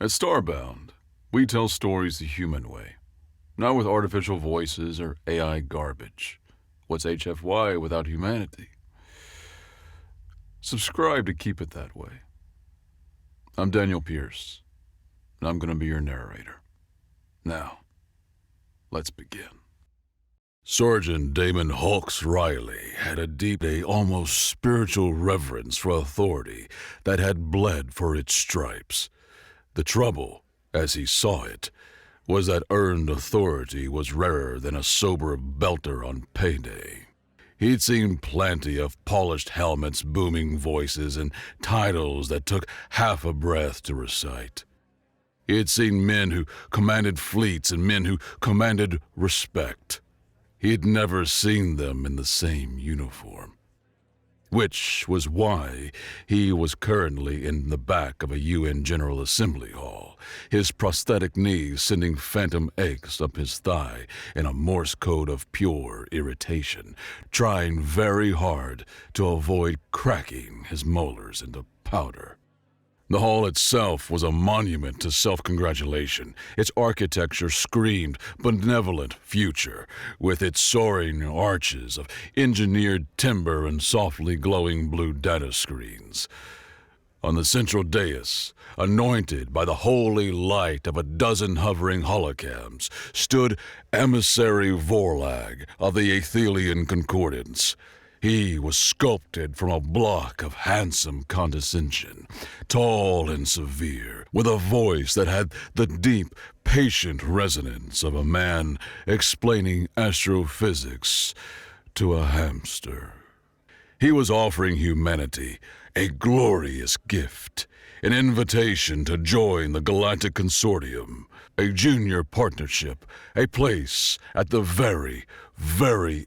At Starbound, we tell stories the human way, not with artificial voices or AI garbage. What's HFY without humanity? Subscribe to keep it that way. I'm Daniel Pierce, and I'm going to be your narrator. Now, let's begin. Sergeant Damon Hawks Riley had a deep, almost spiritual reverence for authority that had bled for its stripes. The trouble, as he saw it, was that earned authority was rarer than a sober belter on payday. He'd seen plenty of polished helmets, booming voices, and titles that took half a breath to recite. He had seen men who commanded fleets and men who commanded respect. He had never seen them in the same uniform. Which was why he was currently in the back of a UN General Assembly hall, his prosthetic knees sending phantom aches up his thigh in a Morse code of pure irritation, trying very hard to avoid cracking his molars into powder. The hall itself was a monument to self-congratulation. Its architecture screamed benevolent future, with its soaring arches of engineered timber and softly glowing blue data screens. On the central dais, anointed by the holy light of a dozen hovering holocams, stood Emissary Vorlag of the Aethelian Concordance. He was sculpted from a block of handsome condescension, tall and severe, with a voice that had the deep, patient resonance of a man explaining astrophysics to a hamster. He was offering humanity a glorious gift, an invitation to join the Galactic Consortium, a junior partnership, a place at the very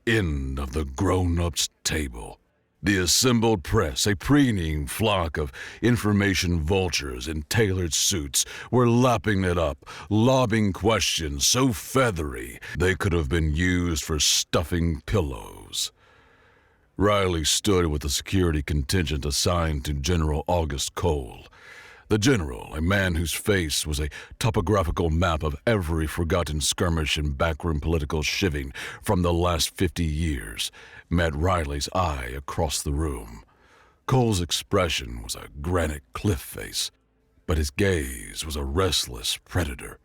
end of the grown-ups' table. The assembled press, a preening flock of information vultures in tailored suits, were lapping it up, lobbing questions so feathery they could have been used for stuffing pillows. Riley stood with the security contingent assigned to General August Cole. The general, a man whose face was a topographical map of every forgotten skirmish and backroom political shivving from the last 50 years, met Riley's eye across the room. Cole's expression was a granite cliff face, but his gaze was a restless predator,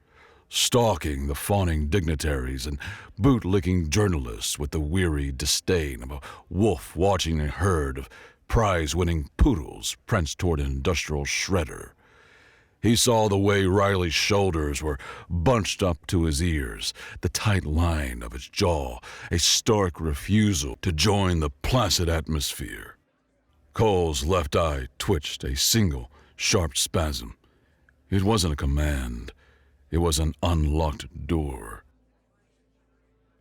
stalking the fawning dignitaries and boot-licking journalists with the weary disdain of a wolf watching a herd of prize-winning poodles prance toward an industrial shredder. He saw the way Riley's shoulders were bunched up to his ears, the tight line of his jaw, a stark refusal to join the placid atmosphere. Cole's left eye twitched a single, sharp spasm. It wasn't a command. It was an unlocked door.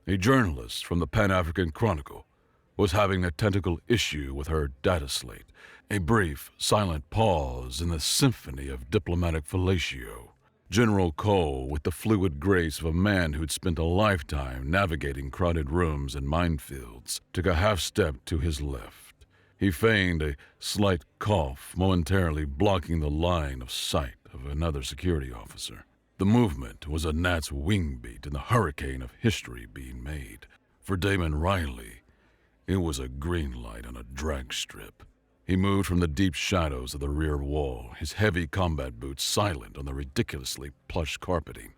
A journalist from the Pan-African Chronicle was having a technical issue with her data slate, a brief, silent pause in the symphony of diplomatic fellatio. General Cole, with the fluid grace of a man who'd spent a lifetime navigating crowded rooms and minefields, took a half-step to his left. He feigned a slight cough, momentarily blocking the line of sight of another security officer. The movement was a gnat's wingbeat in the hurricane of history being made. For Damon Riley, it was a green light on a drag strip. He moved from the deep shadows of the rear wall, his heavy combat boots silent on the ridiculously plush carpeting.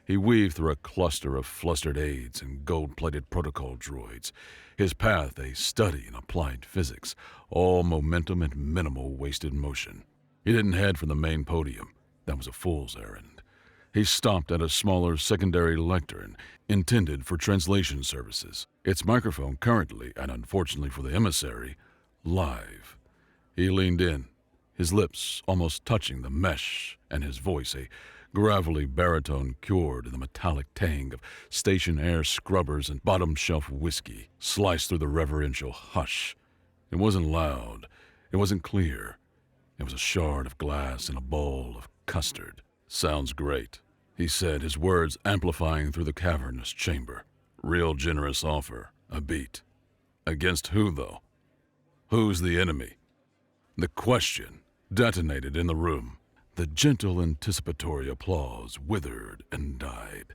He weaved through a cluster of flustered aides and gold-plated protocol droids, his path a study in applied physics, all momentum and minimal wasted motion. He didn't head for the main podium. That was a fool's errand. He stopped at a smaller secondary lectern intended for translation services, its microphone currently, and unfortunately for the emissary, live. He leaned in, his lips almost touching the mesh, and his voice a gravelly baritone cured in the metallic tang of station air scrubbers and bottom-shelf whiskey, sliced through the reverential hush. It wasn't loud. It wasn't clear. It was a shard of glass in a bowl of custard. "Sounds great," he said, his words amplifying through the cavernous chamber. "Real generous offer. A beat. Against who, though? Who's the enemy?" The question detonated in the room. The gentle anticipatory applause withered and died.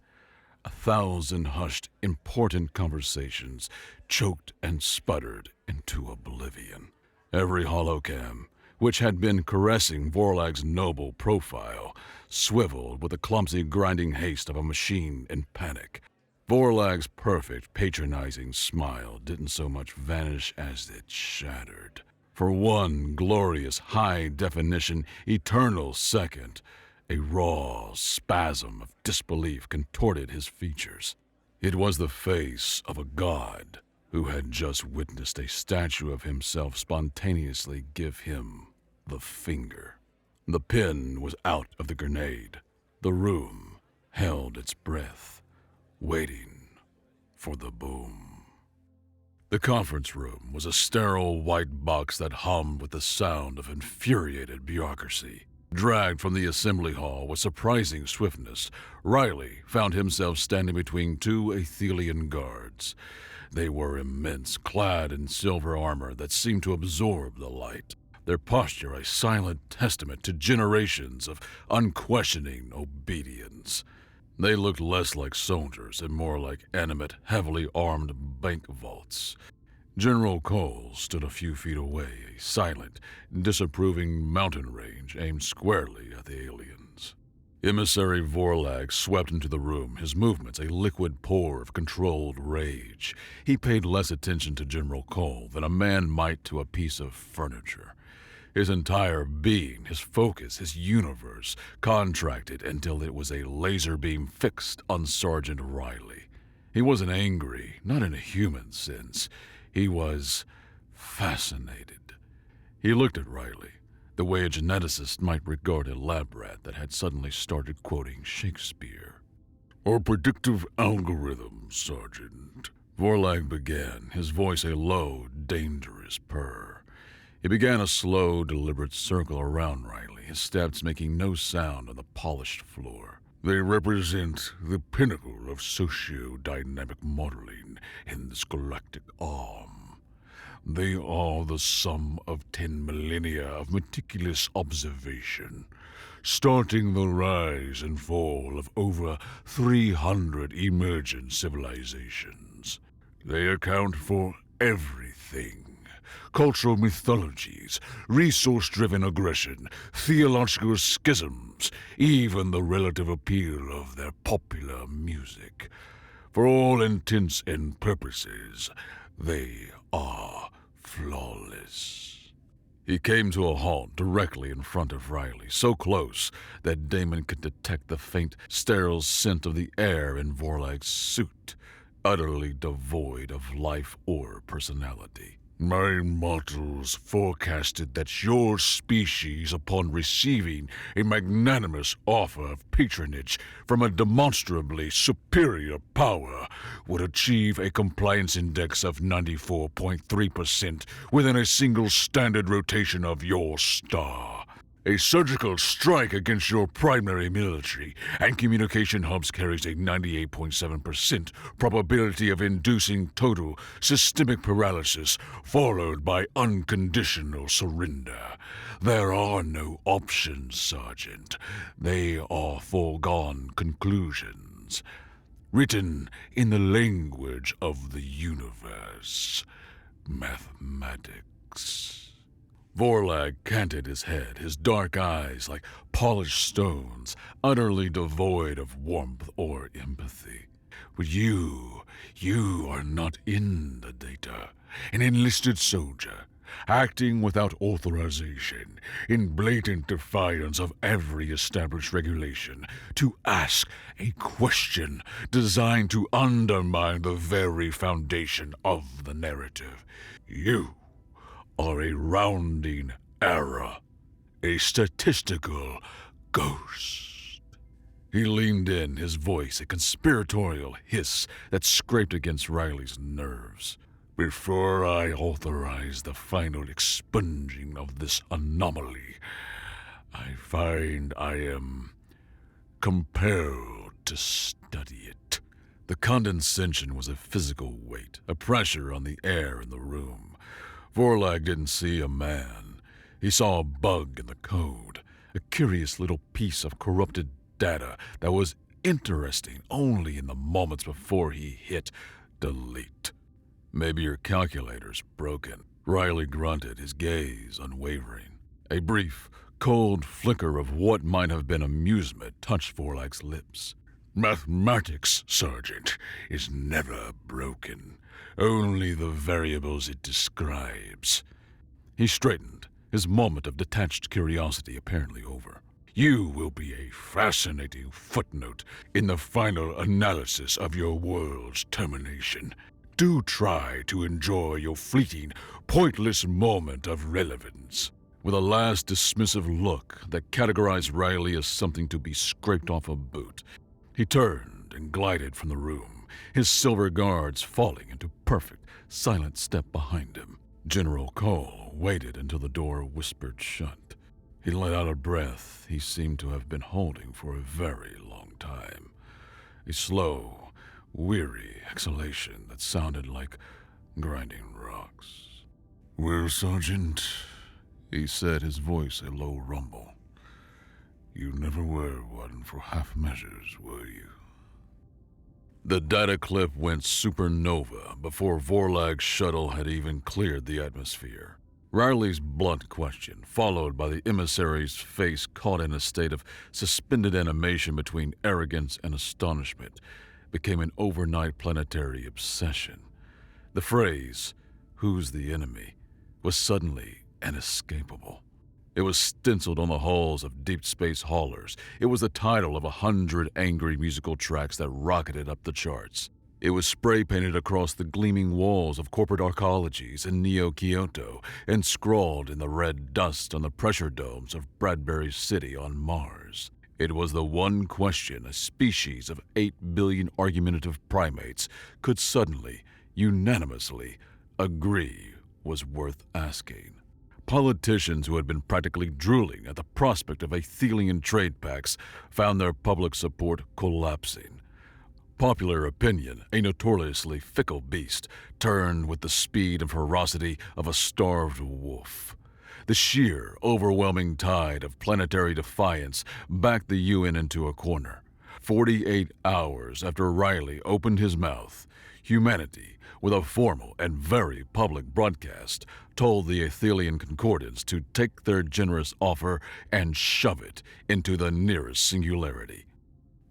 1,000 hushed, important conversations choked and sputtered into oblivion. Every holocam, which had been caressing Vorlag's noble profile, swiveled with the clumsy grinding haste of a machine in panic. Vorlag's perfect, patronizing smile didn't so much vanish as it shattered. For one glorious, high-definition, eternal second, a raw spasm of disbelief contorted his features. It was the face of a god who had just witnessed a statue of himself spontaneously give him the finger. The pin was out of the grenade. The room held its breath, waiting for the boom. The conference room was a sterile white box that hummed with the sound of infuriated bureaucracy. Dragged from the assembly hall with surprising swiftness, Riley found himself standing between two Aethelian guards. They were immense, clad in silver armor that seemed to absorb the light, their posture a silent testament to generations of unquestioning obedience. They looked less like soldiers and more like animate, heavily armed bank vaults. General Cole stood a few feet away, a silent, disapproving mountain range aimed squarely at the aliens. Emissary Vorlag swept into the room, his movements a liquid pour of controlled rage. He paid less attention to General Cole than a man might to a piece of furniture. His entire being, his focus, his universe, contracted until it was a laser beam fixed on Sergeant Riley. He wasn't angry, not in a human sense. He was fascinated. He looked at Riley, the way a geneticist might regard a lab rat that had suddenly started quoting Shakespeare. "Our predictive algorithm, Sergeant," Vorlag began, his voice a low, dangerous purr. He began a slow, deliberate circle around Riley, his steps making no sound on the polished floor. "They represent the pinnacle of socio-dynamic modeling in this galactic arm. They are the sum of 10 millennia of meticulous observation, starting the rise and fall of over 300 emergent civilizations. They account for everything. Cultural mythologies, resource-driven aggression, theological schisms, even the relative appeal of their popular music. For all intents and purposes, they are flawless." He came to a halt directly in front of Riley, so close that Damon could detect the faint, sterile scent of the air in Vorlag's suit, utterly devoid of life or personality. "My models forecasted that your species, upon receiving a magnanimous offer of patronage from a demonstrably superior power, would achieve a compliance index of 94.3% within a single standard rotation of your star. A surgical strike against your primary military and communication hubs carries a 98.7% probability of inducing total systemic paralysis, followed by unconditional surrender. There are no options, Sergeant. They are foregone conclusions. Written in the language of the universe. Mathematics." Vorlag canted his head, his dark eyes like polished stones, utterly devoid of warmth or empathy. "But you are not in the data. An enlisted soldier, acting without authorization, in blatant defiance of every established regulation, to ask a question designed to undermine the very foundation of the narrative. You are a rounding error, a statistical ghost." He leaned in, his voice a conspiratorial hiss that scraped against Riley's nerves. "Before I authorize the final expunging of this anomaly, I find I am compelled to study it." The condescension was a physical weight, a pressure on the air in the room. Vorlag didn't see a man. He saw a bug in the code, a curious little piece of corrupted data that was interesting only in the moments before he hit delete. Maybe your calculator's broken. Riley grunted, his gaze unwavering. A brief, cold flicker of what might have been amusement touched Vorlag's lips. Mathematics, Sergeant, is never broken. Only the variables it describes. He straightened, his moment of detached curiosity apparently over. You will be a fascinating footnote in the final analysis of your world's termination. Do try to enjoy your fleeting, pointless moment of relevance. With a last dismissive look that categorized Riley as something to be scraped off a boot, he turned and glided from the room, his silver guards falling into perfect, silent step behind him. General Cole waited until the door whispered shut. He let out a breath he seemed to have been holding for a very long time. A slow, weary exhalation that sounded like grinding rocks. "Well, Sergeant," he said, his voice a low rumble. "You never were one for half measures, were you?" The data clip went supernova before Vorlag's shuttle had even cleared the atmosphere. Riley's blunt question, followed by the emissary's face caught in a state of suspended animation between arrogance and astonishment, became an overnight planetary obsession. The phrase, "Who's the enemy?" was suddenly inescapable. It was stenciled on the hulls of deep space haulers. It was the title of 100 angry musical tracks that rocketed up the charts. It was spray-painted across the gleaming walls of corporate arcologies in Neo-Kyoto and scrawled in the red dust on the pressure domes of Bradbury City on Mars. It was the one question a species of 8 billion argumentative primates could suddenly, unanimously, agree was worth asking. Politicians who had been practically drooling at the prospect of Aethelian trade pacts found their public support collapsing. Popular opinion, a notoriously fickle beast, turned with the speed and ferocity of a starved wolf. The sheer, overwhelming tide of planetary defiance backed the UN into a corner. 48 hours after Riley opened his mouth, humanity, with a formal and very public broadcast, told the Aethelian Concordants to take their generous offer and shove it into the nearest singularity.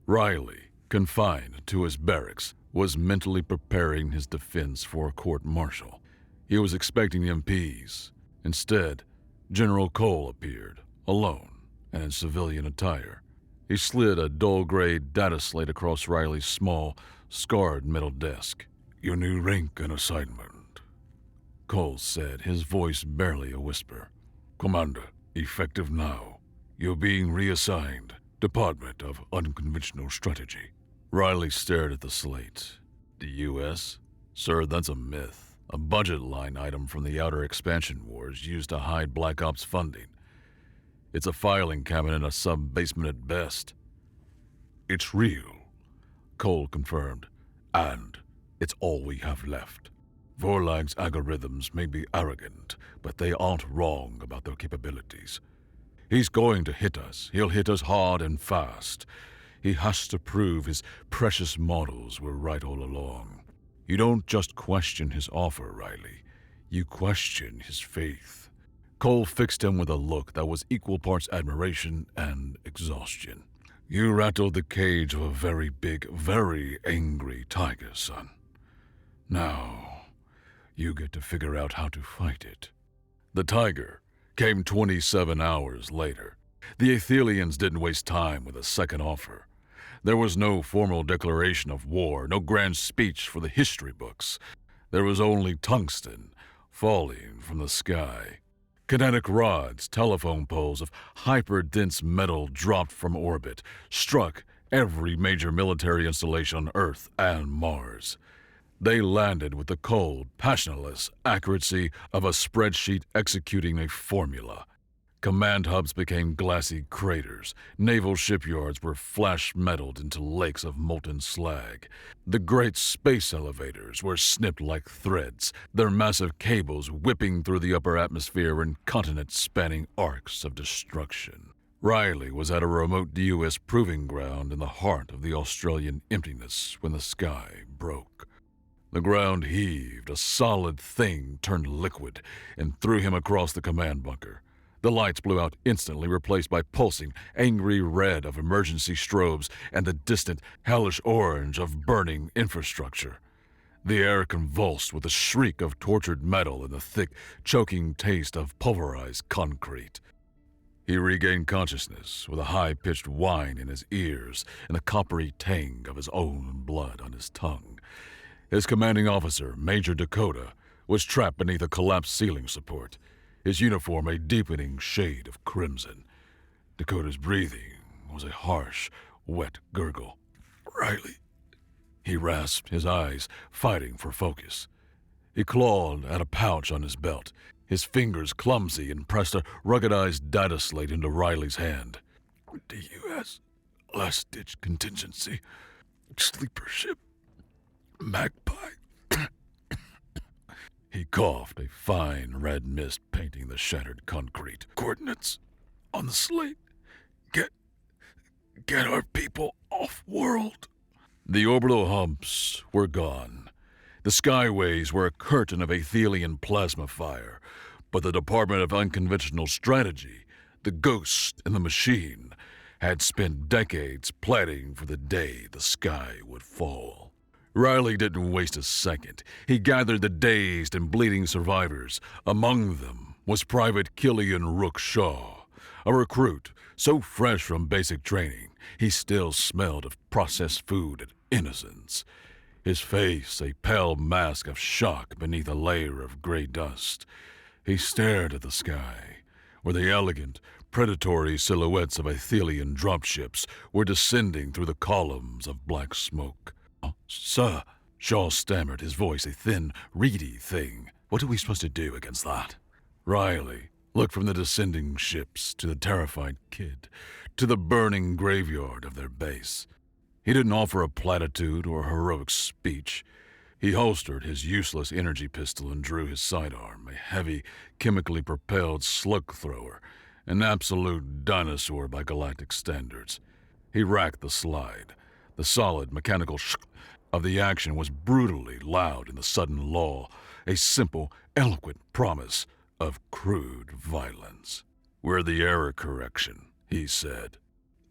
Riley, confined to his barracks, was mentally preparing his defense for a court-martial. He was expecting MPs. Instead, General Cole appeared, alone and in civilian attire. He slid a dull-gray data slate across Riley's small, scarred metal desk. "Your new rank and assignment," Cole said, his voice barely a whisper. "Commander, effective now. You're being reassigned. Department of Unconventional Strategy." Riley stared at the slate. "The U.S.? Sir, that's a myth. A budget line item from the Outer Expansion Wars used to hide Black Ops funding. It's a filing cabinet in a sub-basement at best." "It's real," Cole confirmed. "And it's all we have left. Vorlag's algorithms may be arrogant, but they aren't wrong about their capabilities. He's going to hit us. He'll hit us hard and fast. He has to prove his precious models were right all along. You don't just question his offer, Riley. You question his faith." Cole fixed him with a look that was equal parts admiration and exhaustion. "You rattled the cage of a very big, very angry tiger, son. Now, you get to figure out how to fight it." The tiger came 27 hours later. The Aethelians didn't waste time with a second offer. There was no formal declaration of war, no grand speech for the history books. There was only tungsten falling from the sky. Kinetic rods, telephone poles of hyper-dense metal dropped from orbit, struck every major military installation on Earth and Mars. They landed with the cold, passionless accuracy of a spreadsheet executing a formula. Command hubs became glassy craters. Naval shipyards were flash-metalled into lakes of molten slag. The great space elevators were snipped like threads, their massive cables whipping through the upper atmosphere in continent-spanning arcs of destruction. Riley was at a remote U.S. proving ground in the heart of the Australian emptiness when the sky broke. The ground heaved, a solid thing turned liquid, and threw him across the command bunker. The lights blew out instantly, replaced by pulsing, angry red of emergency strobes and the distant, hellish orange of burning infrastructure. The air convulsed with the shriek of tortured metal and the thick, choking taste of pulverized concrete. He regained consciousness with a high-pitched whine in his ears and the coppery tang of his own blood on his tongue. His commanding officer, Major Dakota, was trapped beneath a collapsed ceiling support, his uniform a deepening shade of crimson. Dakota's breathing was a harsh, wet gurgle. "Riley," he rasped, his eyes fighting for focus. He clawed at a pouch on his belt, his fingers clumsy, and pressed a ruggedized data slate into Riley's hand. "DUS, last-ditch contingency, sleeper ship, Magpie." He coughed, a fine red mist painting the shattered concrete. "Coordinates on the slate. Get our people off-world." The orbital humps were gone. The skyways were a curtain of Aethelian plasma fire, but the Department of Unconventional Strategy, the ghost in the machine, had spent decades planning for the day the sky would fall. Riley didn't waste a second. He gathered the dazed and bleeding survivors. Among them was Private Killian Rook Shaw, a recruit so fresh from basic training he still smelled of processed food and innocence. His face a pale mask of shock beneath a layer of gray dust. He stared at the sky, where the elegant, predatory silhouettes of Aethelian dropships were descending through the columns of black smoke. "Sir," Shaw stammered, his voice a thin, reedy thing. "What are we supposed to do against that?" Riley looked from the descending ships to the terrified kid, to the burning graveyard of their base. He didn't offer a platitude or a heroic speech. He holstered his useless energy pistol and drew his sidearm, a heavy, chemically propelled slug thrower, an absolute dinosaur by galactic standards. He racked the slide. The solid, mechanical of the action was brutally loud in the sudden lull, a simple, eloquent promise of crude violence. "We're the error correction," he said.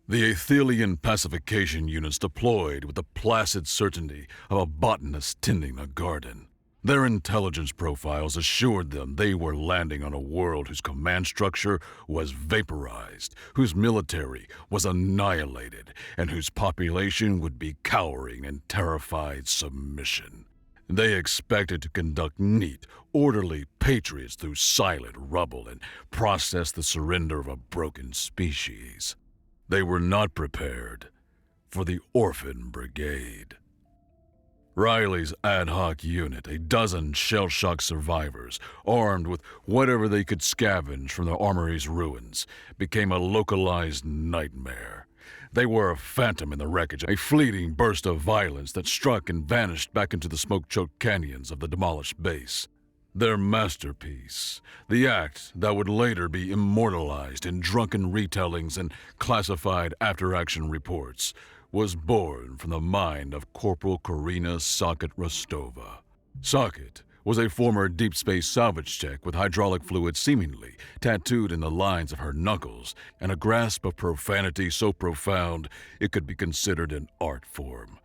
The Aethelian pacification units deployed with the placid certainty of a botanist tending a garden. Their intelligence profiles assured them they were landing on a world whose command structure was vaporized, whose military was annihilated, and whose population would be cowering in terrified submission. They expected to conduct neat, orderly patriots through silent rubble and process the surrender of a broken species. They were not prepared for the Orphan Brigade. Riley's ad hoc unit, a dozen shell-shocked survivors, armed with whatever they could scavenge from the armory's ruins, became a localized nightmare. They were a phantom in the wreckage, a fleeting burst of violence that struck and vanished back into the smoke-choked canyons of the demolished base. Their masterpiece, the act that would later be immortalized in drunken retellings and classified after-action reports, was born from the mind of Corporal Karina Socket Rostova. Socket was a former deep space salvage tech with hydraulic fluid seemingly tattooed in the lines of her knuckles and a grasp of profanity so profound it could be considered an art form.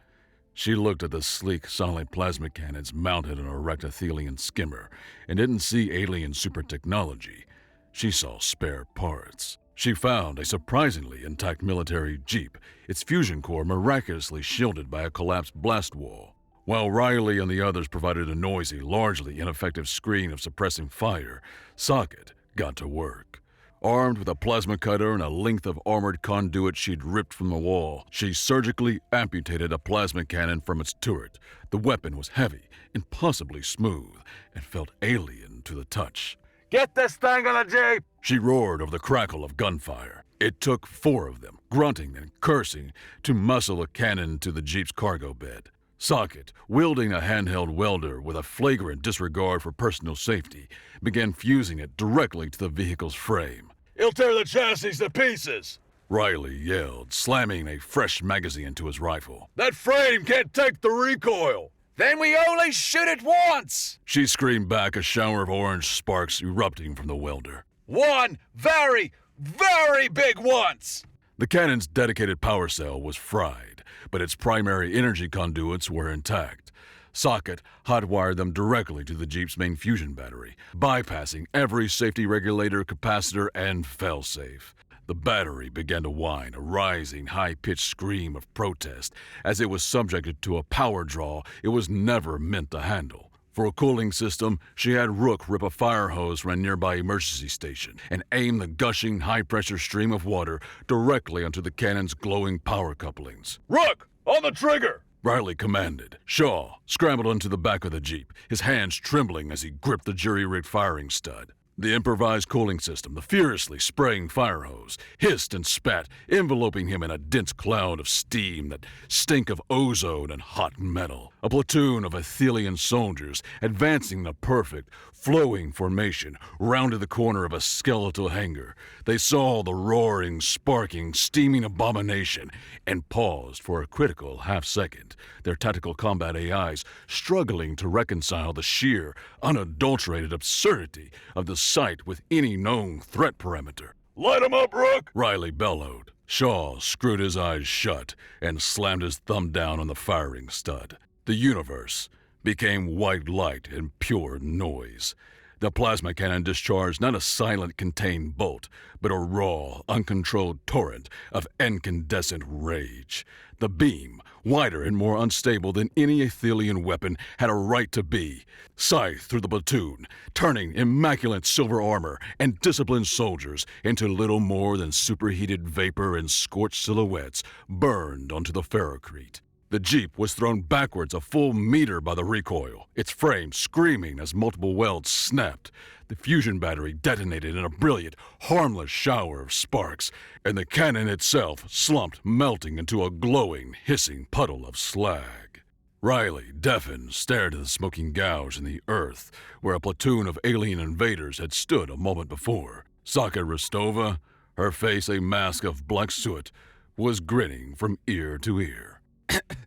She looked at the sleek, silent plasma cannons mounted on a erect Aethelian skimmer and didn't see alien super technology. She saw spare parts. She found a surprisingly intact military jeep, its fusion core miraculously shielded by a collapsed blast wall. While Riley and the others provided a noisy, largely ineffective screen of suppressing fire, Socket got to work. Armed with a plasma cutter and a length of armored conduit she'd ripped from the wall, she surgically amputated a plasma cannon from its turret. The weapon was heavy, impossibly smooth, and felt alien to the touch. "Get this thing on a jeep!" she roared over the crackle of gunfire. It took 4 of them, grunting and cursing, to muscle a cannon to the jeep's cargo bed. Socket, wielding a handheld welder with a flagrant disregard for personal safety, began fusing it directly to the vehicle's frame. He'll tear the chassis to pieces! Riley yelled, slamming a fresh magazine into his rifle. That frame can't take the recoil! Then we only shoot it once! She screamed back, a shower of orange sparks erupting from the welder. One very, very big once! The cannon's dedicated power cell was fried, but its primary energy conduits were intact. Socket hot-wired them directly to the Jeep's main fusion battery, bypassing every safety regulator, capacitor, and failsafe. The battery began to whine, a rising, high-pitched scream of protest, as it was subjected to a power draw it was never meant to handle. For a cooling system, she had Rook rip a fire hose from a nearby emergency station and aim the gushing, high-pressure stream of water directly onto the cannon's glowing power couplings. Rook, on the trigger! Riley commanded. Shaw scrambled into the back of the Jeep, his hands trembling as he gripped the jury-rigged firing stud. The improvised cooling system, the furiously spraying fire hose, hissed and spat, enveloping him in a dense cloud of steam that stank of ozone and hot metal. A platoon of Aethelian soldiers, advancing in a perfect, flowing formation, rounded the corner of a skeletal hangar. They saw the roaring, sparking, steaming abomination and paused for a critical half-second, their tactical combat AIs struggling to reconcile the sheer, unadulterated absurdity of the sight with any known threat parameter. Light 'em up, Rook! Riley bellowed. Shaw screwed his eyes shut and slammed his thumb down on the firing stud. The universe became white light and pure noise. The plasma cannon discharged not a silent contained bolt, but a raw, uncontrolled torrent of incandescent rage. The beam, wider and more unstable than any Aethelian weapon had a right to be, scythed through the platoon, turning immaculate silver armor and disciplined soldiers into little more than superheated vapor and scorched silhouettes burned onto the ferrocrete. The Jeep was thrown backwards a full meter by the recoil, its frame screaming as multiple welds snapped. The fusion battery detonated in a brilliant, harmless shower of sparks, and the cannon itself slumped, melting into a glowing, hissing puddle of slag. Riley, deafened, stared at the smoking gouge in the earth where a platoon of alien invaders had stood a moment before. Saka Rostova, her face a mask of black soot, was grinning from ear to ear.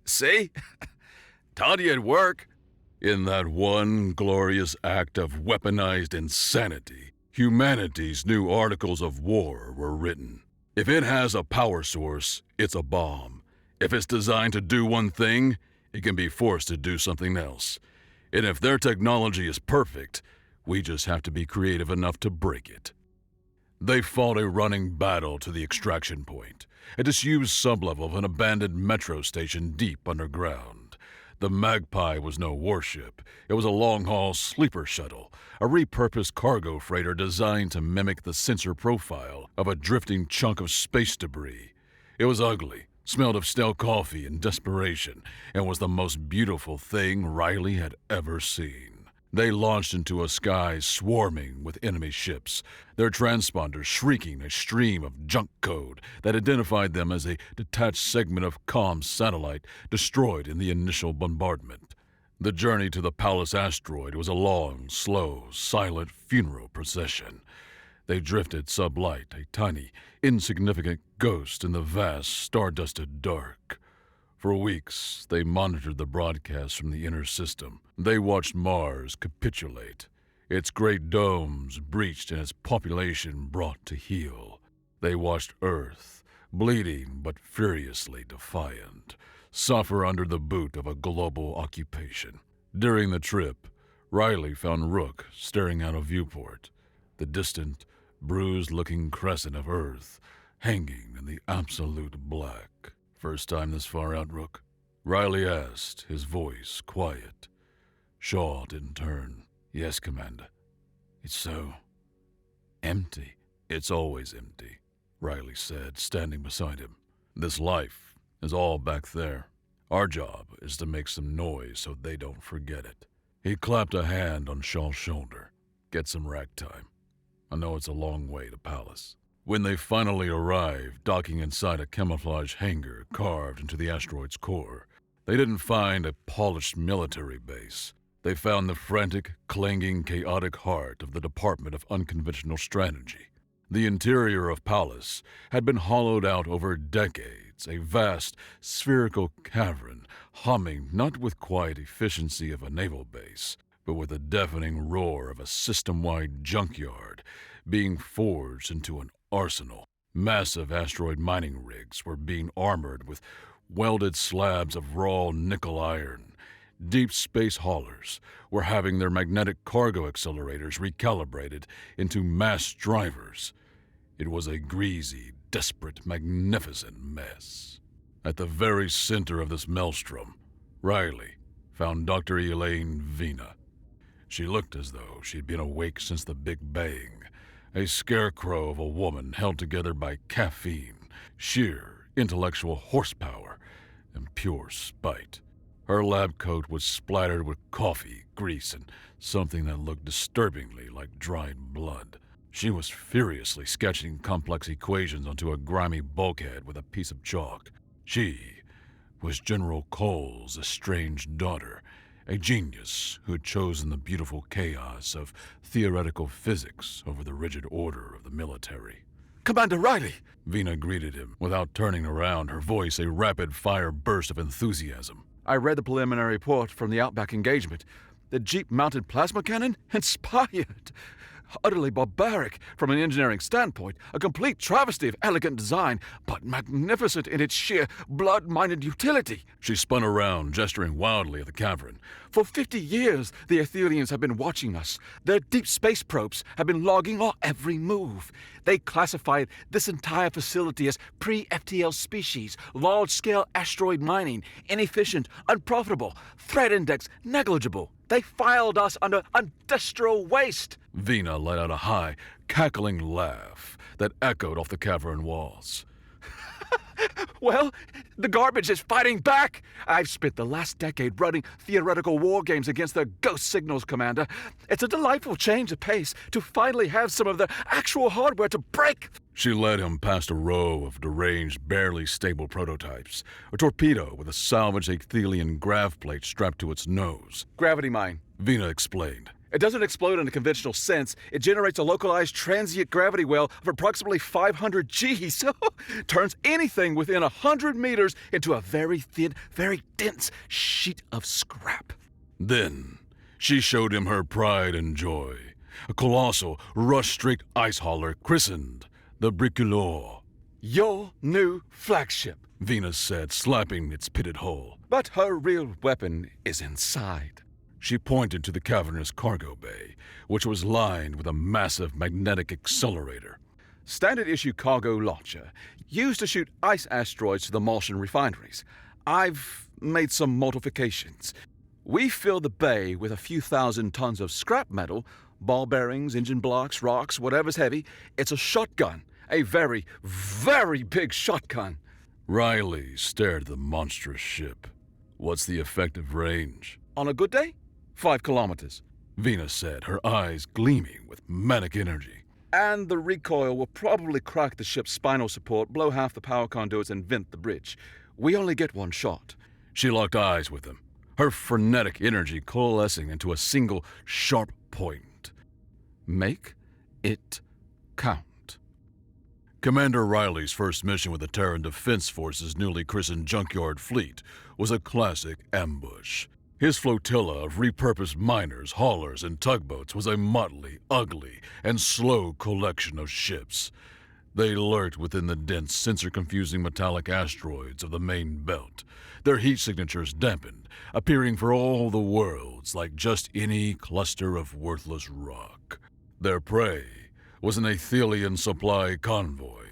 See? Told you it'd work. In that one glorious act of weaponized insanity, humanity's new articles of war were written. If it has a power source, it's a bomb. If it's designed to do one thing, it can be forced to do something else. And if their technology is perfect, we just have to be creative enough to break it. They fought a running battle to the extraction point, a disused sublevel of an abandoned metro station deep underground. The Magpie was no warship. It was a long-haul sleeper shuttle, a repurposed cargo freighter designed to mimic the sensor profile of a drifting chunk of space debris. It was ugly, smelled of stale coffee and desperation, and was the most beautiful thing Riley had ever seen. They launched into a sky swarming with enemy ships, their transponders shrieking a stream of junk code that identified them as a detached segment of comm satellite destroyed in the initial bombardment. The journey to the Pallas asteroid was a long, slow, silent funeral procession. They drifted sublight, a tiny, insignificant ghost in the vast, star-dusted dark. For weeks, they monitored the broadcasts from the inner system. They watched Mars capitulate, its great domes breached and its population brought to heel. They watched Earth, bleeding but furiously defiant, suffer under the boot of a global occupation. During the trip, Riley found Rook staring out a viewport, the distant, bruised-looking crescent of Earth hanging in the absolute black. "First time this far out, Rook?" Riley asked, his voice quiet. Shaw didn't turn. "Yes, Commander. It's so empty." "It's always empty," Riley said, standing beside him. "This life is all back there. Our job is to make some noise so they don't forget it." He clapped a hand on Shaw's shoulder. "Get some rack time. I know it's a long way to Pallas." When they finally arrived, docking inside a camouflage hangar carved into the asteroid's core, they didn't find a polished military base. They found the frantic, clanging, chaotic heart of the Department of Unconventional Strategy. The interior of Pallas had been hollowed out over decades, a vast spherical cavern humming not with quiet efficiency of a naval base, but with the deafening roar of a system-wide junkyard being forged into an arsenal. Massive asteroid mining rigs were being armored with welded slabs of raw nickel iron. Deep space haulers were having their magnetic cargo accelerators recalibrated into mass drivers. It was a greasy, desperate, magnificent mess. At the very center of this maelstrom, Riley found Dr. Elaine Vina. She looked as though she'd been awake since the Big Bang, a scarecrow of a woman held together by caffeine, sheer intellectual horsepower, and pure spite. Her lab coat was splattered with coffee, grease, and something that looked disturbingly like dried blood. She was furiously sketching complex equations onto a grimy bulkhead with a piece of chalk. She was General Cole's estranged daughter, a genius who had chosen the beautiful chaos of theoretical physics over the rigid order of the military. Commander Riley! Vina greeted him without turning around, her voice a rapid-fire burst of enthusiasm. I read the preliminary report from the Outback engagement. The Jeep-mounted plasma cannon? Inspired! Utterly barbaric from an engineering standpoint, a complete travesty of elegant design, but magnificent in its sheer blood-minded utility. She spun around, gesturing wildly at the cavern. For 50 years, the Aethelians have been watching us. Their deep space probes have been logging our every move. They classified this entire facility as pre-FTL species, large-scale asteroid mining, inefficient, unprofitable, threat index negligible. They filed us under industrial waste. Vina let out a high, cackling laugh that echoed off the cavern walls. Well, the garbage is fighting back. I've spent the last decade running theoretical war games against their ghost signals, Commander. It's a delightful change of pace to finally have some of the actual hardware to break. She led him past a row of deranged, barely stable prototypes, a torpedo with a salvaged Aethelian grav plate strapped to its nose. Gravity mine, Vina explained. It doesn't explode in a conventional sense. It generates a localized transient gravity well of approximately 500 Gs, so turns anything within 100 meters into a very thin, very dense sheet of scrap. Then she showed him her pride and joy, a colossal, rust-streaked ice hauler christened the Bricoleur. Your new flagship, Vina said, slapping its pitted hull. But her real weapon is inside. She pointed to the cavernous cargo bay, which was lined with a massive magnetic accelerator. Standard issue cargo launcher, used to shoot ice asteroids to the Martian refineries. I've made some modifications. We fill the bay with a few thousand tons of scrap metal, ball bearings, engine blocks, rocks, whatever's heavy. It's a shotgun, a very, very big shotgun. Riley stared at the monstrous ship. What's the effective range? On a good day? 5 kilometers, Vina said, her eyes gleaming with manic energy. And the recoil will probably crack the ship's spinal support, blow half the power conduits, and vent the bridge. We only get one shot. She locked eyes with him, her frenetic energy coalescing into a single sharp point. Make it count. Commander Riley's first mission with the Terran Defense Force's newly christened junkyard fleet was a classic ambush. His flotilla of repurposed miners, haulers, and tugboats was a motley, ugly, and slow collection of ships. They lurked within the dense, sensor-confusing metallic asteroids of the main belt, their heat signatures dampened, appearing for all the worlds like just any cluster of worthless rock. Their prey was an Aethelian supply convoy,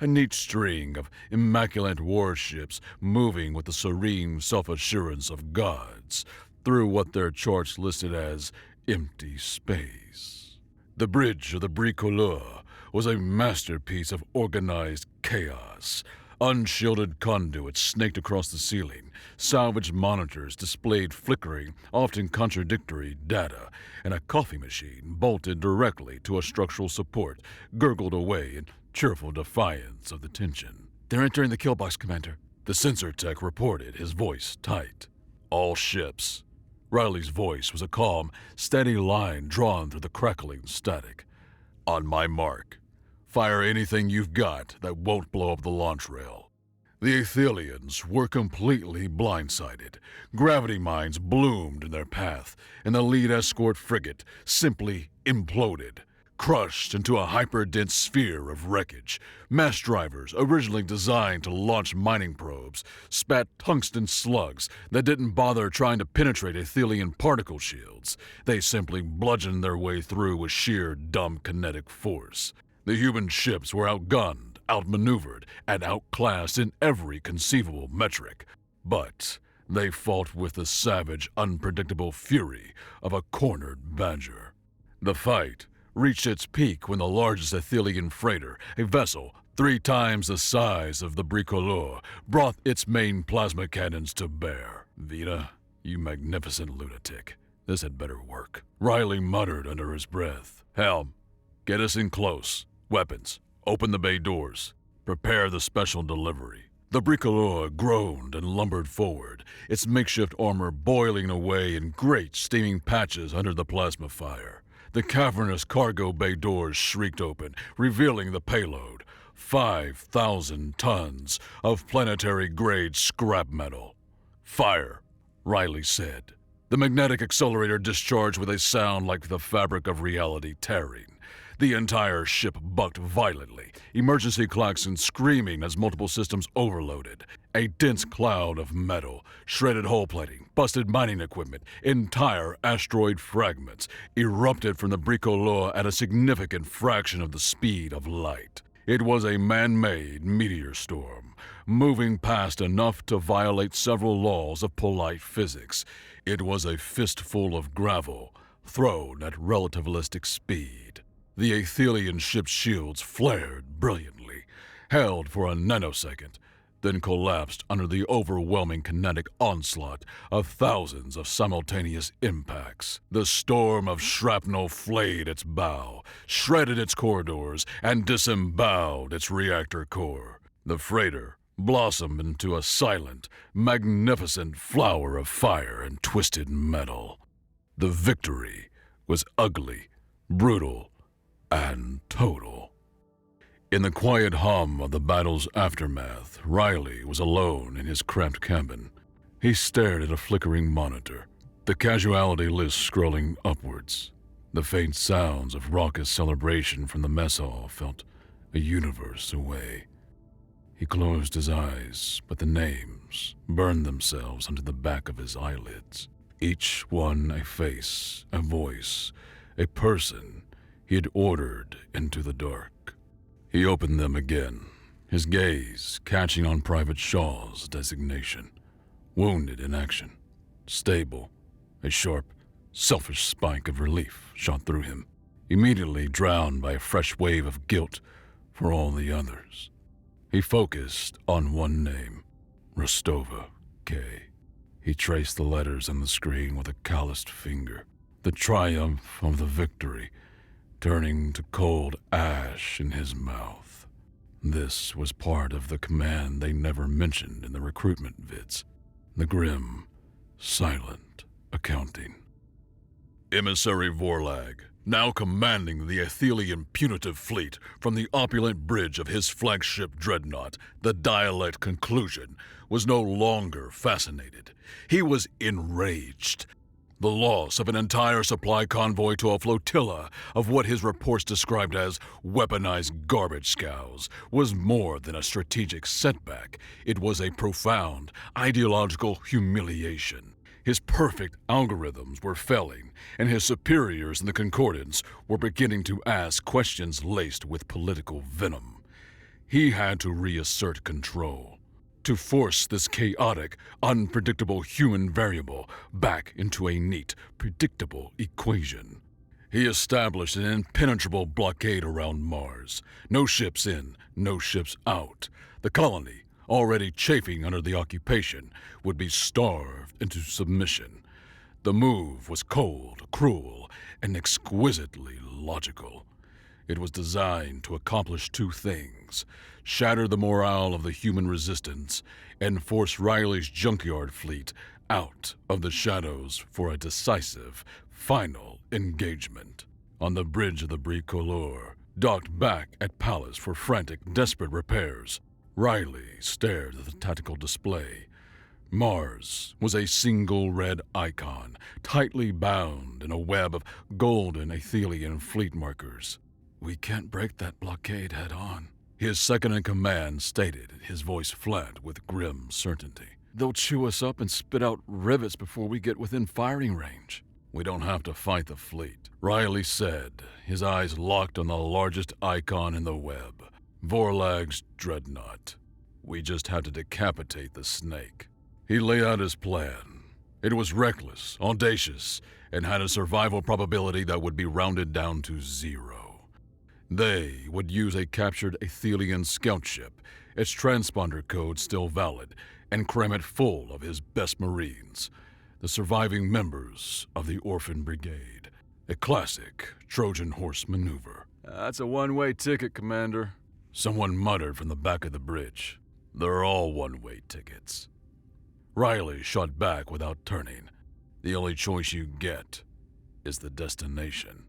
a neat string of immaculate warships moving with the serene self-assurance of gods through what their charts listed as empty space. The bridge of the Bricoleur was a masterpiece of organized chaos. Unshielded conduits snaked across the ceiling, salvaged monitors displayed flickering, often contradictory data, and a coffee machine bolted directly to a structural support gurgled away in cheerful defiance of the tension. They're entering the kill box, Commander, the sensor tech reported, his voice tight. All ships. Riley's voice was a calm, steady line drawn through the crackling static. On my mark. Fire anything you've got that won't blow up the launch rail. The Aethelians were completely blindsided. Gravity mines bloomed in their path, and the lead escort frigate simply imploded, crushed into a hyper-dense sphere of wreckage. Mass drivers, originally designed to launch mining probes, spat tungsten slugs that didn't bother trying to penetrate Aethelian particle shields. They simply bludgeoned their way through with sheer dumb kinetic force. The human ships were outgunned, outmaneuvered, and outclassed in every conceivable metric. But they fought with the savage, unpredictable fury of a cornered badger. The fight reached its peak when the largest Aethelian freighter, a vessel 3 times the size of the Bricoleur, brought its main plasma cannons to bear. Vita, you magnificent lunatic. This had better work. Riley muttered under his breath. Helm, get us in close. Weapons, open the bay doors. Prepare the special delivery. The Bricoleur groaned and lumbered forward, its makeshift armor boiling away in great steaming patches under the plasma fire. The cavernous cargo bay doors shrieked open, revealing the payload. 5,000 tons of planetary-grade scrap metal. Fire, Riley said. The magnetic accelerator discharged with a sound like the fabric of reality tearing. The entire ship bucked violently, emergency klaxons screaming as multiple systems overloaded. A dense cloud of metal, shredded hull plating, busted mining equipment, entire asteroid fragments erupted from the Bricoleur at a significant fraction of the speed of light. It was a man-made meteor storm, moving past enough to violate several laws of polite physics. It was a fistful of gravel thrown at relativistic speed. The Aethelian ship's shields flared brilliantly, held for a nanosecond, then collapsed under the overwhelming kinetic onslaught of thousands of simultaneous impacts. The storm of shrapnel flayed its bow, shredded its corridors, and disemboweled its reactor core. The freighter blossomed into a silent, magnificent flower of fire and twisted metal. The victory was ugly, brutal, and total. In the quiet hum of the battle's aftermath, Riley was alone in his cramped cabin. He stared at a flickering monitor, the casualty list scrolling upwards. The faint sounds of raucous celebration from the mess hall felt a universe away. He closed his eyes, but the names burned themselves onto the back of his eyelids. Each one a face, a voice, a person he had ordered into the dark. He opened them again, his gaze catching on Private Shaw's designation. Wounded in action. Stable. A sharp, selfish spike of relief shot through him, immediately drowned by a fresh wave of guilt for all the others. He focused on one name, Rostova K. He traced the letters on the screen with a calloused finger. The triumph of the victory turning to cold ash in his mouth. This was part of the command they never mentioned in the recruitment vids. The grim, silent accounting. Emissary Vorlag, now commanding the Aethelian punitive fleet from the opulent bridge of his flagship dreadnought, the Dialect Conclusion, was no longer fascinated. He was enraged. The loss of an entire supply convoy to a flotilla of what his reports described as weaponized garbage scows was more than a strategic setback. It was a profound ideological humiliation. His perfect algorithms were failing, and his superiors in the Concordance were beginning to ask questions laced with political venom. He had to reassert control, to force this chaotic, unpredictable human variable back into a neat, predictable equation. He established an impenetrable blockade around Mars. No ships in, no ships out. The colony, already chafing under the occupation, would be starved into submission. The move was cold, cruel, and exquisitely logical. It was designed to accomplish 2 things: shatter the morale of the human resistance and force Riley's junkyard fleet out of the shadows for a decisive, final engagement. On the bridge of the Bricoleur, docked back at Palace for frantic, desperate repairs. Riley stared at the tactical display. Mars was a single red icon, tightly bound in a web of golden Aethelian fleet markers. "We can't break that blockade head-on," his second-in-command stated, his voice flat with grim certainty. "They'll chew us up and spit out rivets before we get within firing range." "We don't have to fight the fleet," Riley said, his eyes locked on the largest icon in the web, Vorlag's dreadnought. "We just have to decapitate the snake." He laid out his plan. It was reckless, audacious, and had a survival probability that would be rounded down to 0. They would use a captured Aethelian scout ship, its transponder code still valid, and cram it full of his best Marines, the surviving members of the Orphan Brigade. A classic Trojan horse maneuver. "That's a one-way ticket, Commander," someone muttered from the back of the bridge. "They're all one-way tickets." Riley shot back without turning. "The only choice you get is the destination."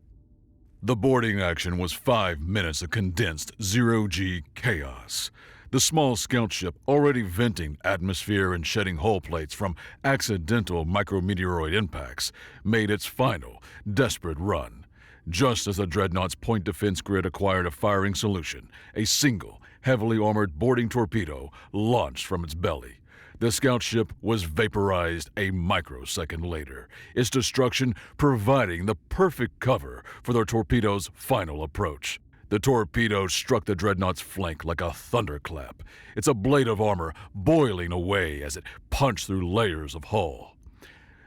The boarding action was 5 minutes of condensed zero-G chaos. The small scout ship, already venting atmosphere and shedding hull plates from accidental micrometeoroid impacts, made its final, desperate run. Just as the dreadnought's point defense grid acquired a firing solution, a single, heavily armored boarding torpedo launched from its belly. The scout ship was vaporized a microsecond later, its destruction providing the perfect cover for their torpedo's final approach. The torpedo struck the dreadnought's flank like a thunderclap, its blade of armor boiling away as it punched through layers of hull.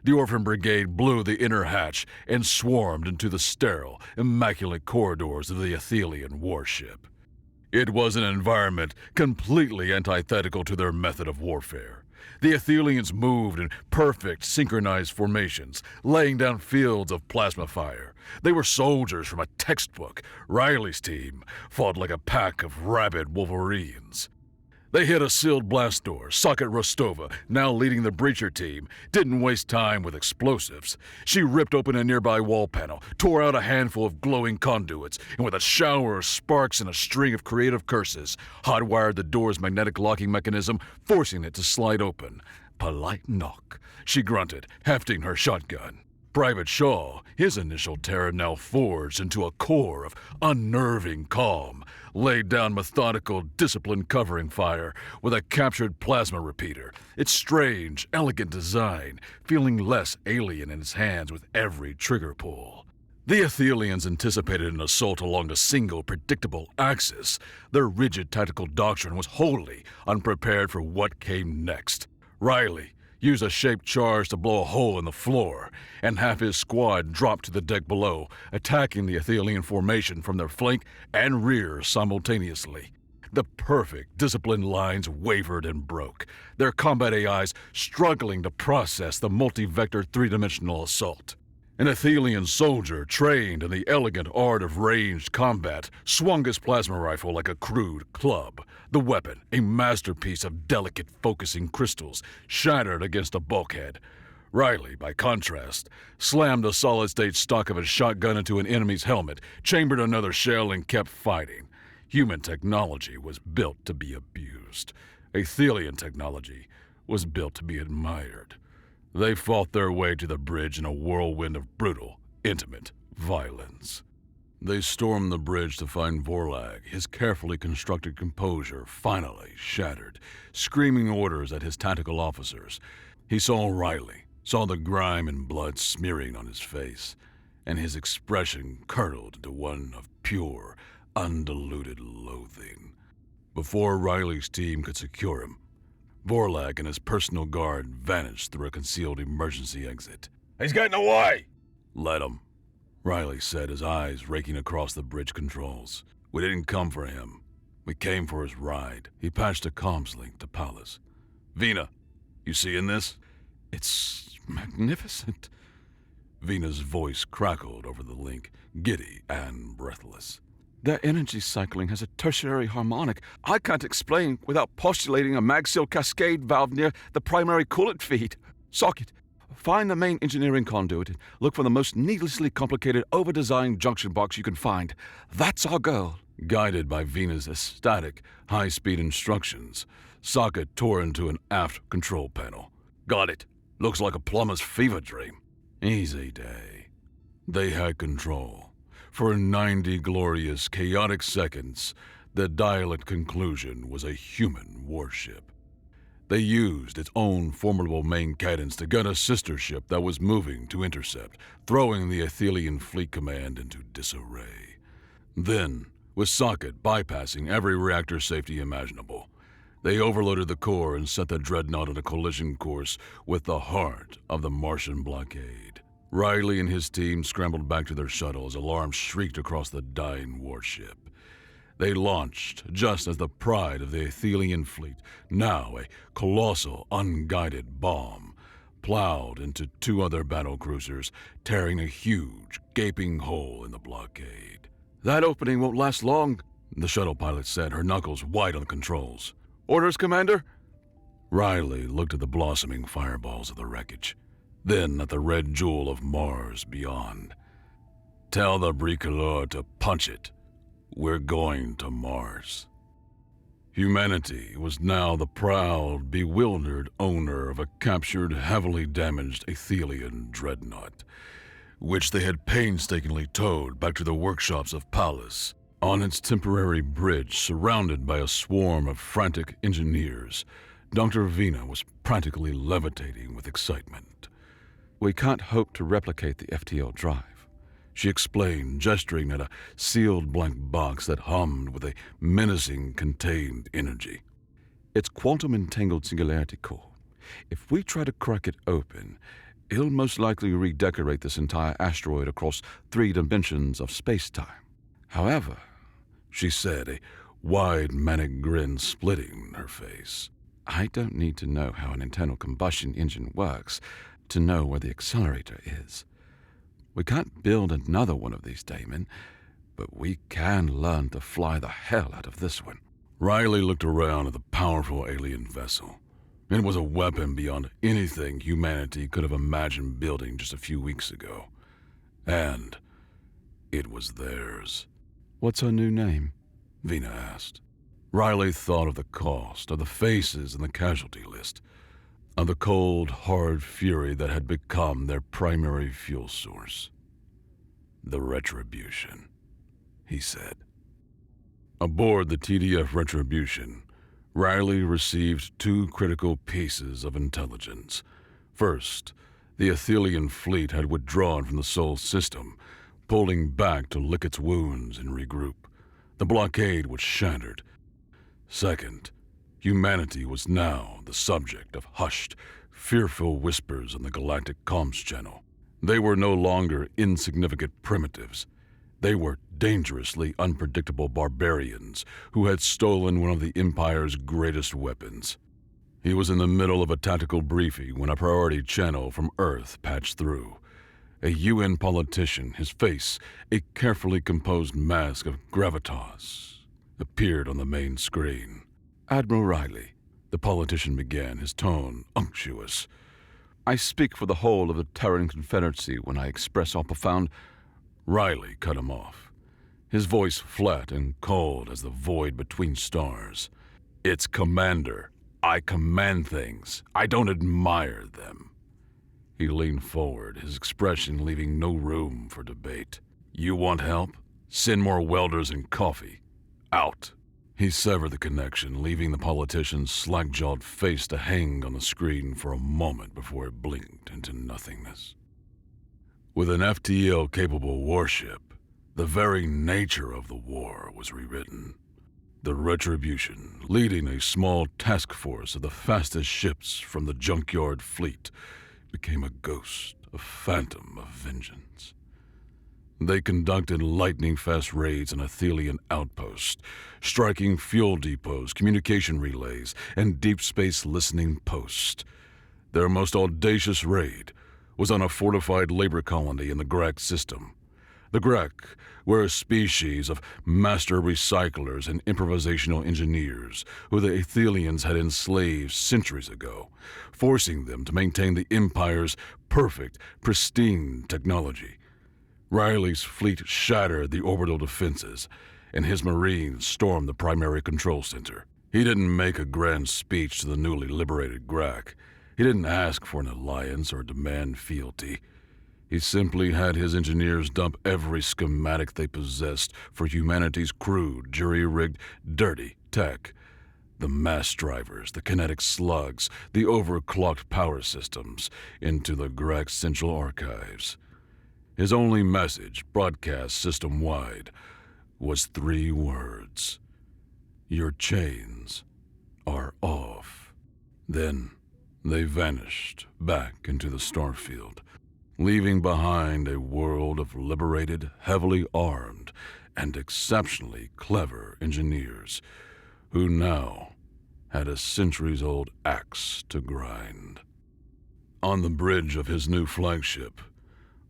The Orphan Brigade blew the inner hatch and swarmed into the sterile, immaculate corridors of the Aethelian warship. It was an environment completely antithetical to their method of warfare. The Aethelians moved in perfect, synchronized formations, laying down fields of plasma fire. They were soldiers from a textbook. Riley's team fought like a pack of rabid wolverines. They hit a sealed blast door. Socket Rostova, now leading the breacher team, didn't waste time with explosives. She ripped open a nearby wall panel, tore out a handful of glowing conduits, and with a shower of sparks and a string of creative curses, hotwired the door's magnetic locking mechanism, forcing it to slide open. "Polite knock," she grunted, hefting her shotgun. Private Shaw, his initial terror now forged into a core of unnerving calm, laid down methodical, disciplined covering fire with a captured plasma repeater, its strange, elegant design feeling less alien in his hands with every trigger pull. The Aethelians anticipated an assault along a single, predictable axis. Their rigid tactical doctrine was wholly unprepared for what came next. Riley used a shaped charge to blow a hole in the floor, and half his squad dropped to the deck below, attacking the Aethelian formation from their flank and rear simultaneously. The perfect, disciplined lines wavered and broke, their combat AIs struggling to process the multi-vector three-dimensional assault. An Aethelian soldier, trained in the elegant art of ranged combat, swung his plasma rifle like a crude club. The weapon, a masterpiece of delicate focusing crystals, shattered against a bulkhead. Riley, by contrast, slammed the solid-state stock of his shotgun into an enemy's helmet, chambered another shell, and kept fighting. Human technology was built to be abused. Aethelian technology was built to be admired. They fought their way to the bridge in a whirlwind of brutal, intimate violence. They stormed the bridge to find Vorlag, his carefully constructed composure finally shattered, screaming orders at his tactical officers. He saw Riley, saw the grime and blood smearing on his face, and his expression curdled into one of pure, undiluted loathing. Before Riley's team could secure him, Vorlag and his personal guard vanished through a concealed emergency exit. "He's getting away!" "Let him," Riley said, his eyes raking across the bridge controls. "We didn't come for him. We came for his ride." He patched a comms link to Palace. "Vina, you seeing this?" "It's magnificent." Vina's voice crackled over the link, giddy and breathless. "Their energy cycling has a tertiary harmonic I can't explain without postulating a magsil cascade valve near the primary coolant feed. Socket, find the main engineering conduit and look for the most needlessly complicated, over-designed junction box you can find. That's our goal. Guided by Venus' static, high-speed instructions, Socket tore into an aft control panel. Got it. Looks like a plumber's fever dream. Easy day. They had control. For 90 glorious, chaotic seconds, the dialect conclusion was a human warship. They used its own formidable main cadence to gun a sister ship that was moving to intercept, throwing the Aethelian fleet command into disarray. Then, with Socket bypassing every reactor safety imaginable, they overloaded the core and set the dreadnought on a collision course with the heart of the Martian blockade. Riley and his team scrambled back to their shuttle as alarms shrieked across the dying warship. They launched just as the pride of the Aethelian fleet, now a colossal, unguided bomb, plowed into 2 other battlecruisers, tearing a huge, gaping hole in the blockade. That opening won't last long, the shuttle pilot said, her knuckles white on the controls. Orders, Commander? Riley looked at the blossoming fireballs of the wreckage, then at the red jewel of Mars beyond. Tell the bricoleur to punch it. We're going to Mars. Humanity was now the proud, bewildered owner of a captured, heavily damaged Aethelian dreadnought, which they had painstakingly towed back to the workshops of Pallas. On its temporary bridge, surrounded by a swarm of frantic engineers, Dr. Vina was practically levitating with excitement. We can't hope to replicate the FTL drive, she explained, gesturing at a sealed blank box that hummed with a menacing contained energy. It's quantum-entangled singularity core. If we try to crack it open, it'll most likely redecorate this entire asteroid across 3 dimensions of space-time. However, she said, a wide, manic grin splitting her face, I don't need to know how an internal combustion engine works to know where the accelerator is. We can't build another one of these, Damon, but we can learn to fly the hell out of this one. Riley looked around at the powerful alien vessel. It was a weapon beyond anything humanity could have imagined building just a few weeks ago. And it was theirs. What's her new name? Vina asked. Riley thought of the cost, of the faces in the casualty list, of the cold, hard fury that had become their primary fuel source. The Retribution, he said. Aboard the TDF Retribution, Riley received 2 critical pieces of intelligence. First, the Aethelian fleet had withdrawn from the Sol system, pulling back to lick its wounds and regroup. The blockade was shattered. Second, humanity was now the subject of hushed, fearful whispers on the galactic comms channel. They were no longer insignificant primitives. They were dangerously unpredictable barbarians who had stolen one of the Empire's greatest weapons. He was in the middle of a tactical briefing when a priority channel from Earth patched through. A UN politician, his face a carefully composed mask of gravitas, appeared on the main screen. Admiral Riley, the politician began, his tone unctuous. I speak for the whole of the Terran Confederacy when I express our profound... Riley cut him off, his voice flat and cold as the void between stars. It's Commander. I command things. I don't admire them. He leaned forward, his expression leaving no room for debate. You want help? Send more welders and coffee. Out. He severed the connection, leaving the politician's slack-jawed face to hang on the screen for a moment before it blinked into nothingness. With an FTL-capable warship, the very nature of the war was rewritten. The Retribution, leading a small task force of the fastest ships from the junkyard fleet, became a ghost, a phantom of vengeance. They conducted lightning-fast raids on Aethelian outposts, striking fuel depots, communication relays, and deep space listening posts. Their most audacious raid was on a fortified labor colony in the Grax system. The Grek were a species of master recyclers and improvisational engineers who the Aethelians had enslaved centuries ago, forcing them to maintain the Empire's perfect, pristine technology. Riley's fleet shattered the orbital defenses, and his Marines stormed the primary control center. He didn't make a grand speech to the newly liberated Grek. He didn't ask for an alliance or demand fealty. He simply had his engineers dump every schematic they possessed for humanity's crude, jury-rigged, dirty tech. The mass drivers, the kinetic slugs, the overclocked power systems into the Grek's central archives. His only message, broadcast system-wide, was 3 words. Your chains are off. Then they vanished back into the starfield, leaving behind a world of liberated, heavily armed, and exceptionally clever engineers who now had a centuries-old axe to grind. On the bridge of his new flagship,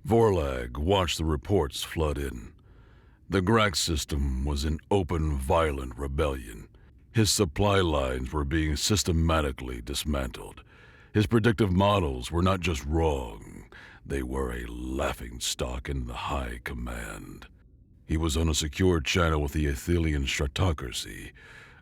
Vorlag watched the reports flood in. The Grek system was in open, violent rebellion. His supply lines were being systematically dismantled. His predictive models were not just wrong, they were a laughingstock in the high command. He was on a secure channel with the Aethelian Stratocracy,